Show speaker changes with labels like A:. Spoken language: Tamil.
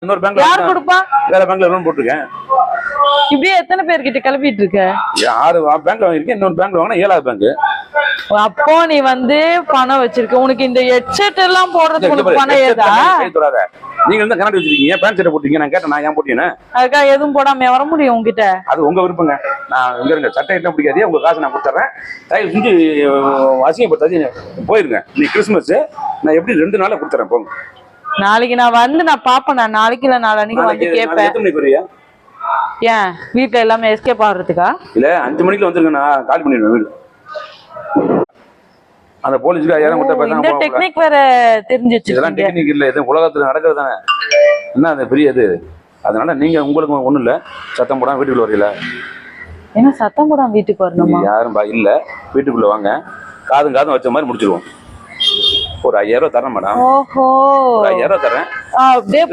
A: இன்னொரு பேங்க்ல
B: யார் கொடுப்பா?
A: வேற பேங்க்ல லோன் போட்டிருக்கேன்.
B: இப்படியே எத்தனை பேர்கிட்ட கிளப்பிட்டு இருக்க?
A: 6 பேங்க்ல வாங்கிருக்கேன். இன்னொரு பேங்க்ல வாங்கினா 7வது பேங்க்.
B: அப்போ நீ பணம் வச்சிருக்க. உனக்கு இந்த ஹெட்செட் எல்லாம் போடுறதுக்கு உனக்கு பணம் ஏதா?
A: நீங்க வந்து கண்ணாடி வச்சிருக்கீங்க, பேண்ட் ஷர்ட் போட்டீங்க. நான் கேட்டேன், நான் ஏன் போட்டீங்கன்னு.
B: அதுக்காக எதுவும் போடாம வர முடியும் உங்ககிட்ட?
A: அது உங்க விருப்பங்க. நான் இங்க இருங்க, சட்டை என்ன பிடிக்காதே, உங்க காசு நான் கொடுத்துறேன். தயவு செஞ்சு அசிங்கப்படுத்தாது போயிருங்க. நீ கிறிஸ்துமஸ் நான் எப்படி 2 நாள்ல கொடுத்துறேன், போங்க.
B: நாளைக்கு நான் பாப்பேன். நான் நாளைக்கு இல்ல நாளைக்கு வந்து கேட்பேன்.
A: எத்தனை மணிக்கு வருவீங்க?
B: ஏன் வீட்டுல எல்லாமே எஸ்கேப் ஆகுறதுக்கா?
A: இல்ல 5 மணிக்கு வந்துருங்க, நான் கால் பண்ணிடுவேன் வீடு. அந்த போலீஸ்க்கு 1000 கொடுத்தா
B: இந்த டெக்னிக் வேற தெரிஞ்சு வச்சு.
A: இதெல்லாம் டெக்னிக் இல்ல, இது உலகத்துல நடக்கிறது தானே. என்ன அது பெரிய இது. அதனால நீங்க உங்களுக்கு ஒண்ணும் இல்ல, சத்தம் போடாம வீட்டுக்குள்ள வரீங்களா?
B: என்ன சத்தம் போடாம வீட்டுக்கு வரணுமா?
A: யாரும் இல்ல, வீட்டுக்குள்ள வாங்க. காதும் வச்ச மாதிரி முடிச்சிருவோம். ஒரு 5000 ரூபாய் தரேன் மேடம்.
B: ஓஹோ,
A: 5000 ரூபாய் தரேன்.
B: அப்படியே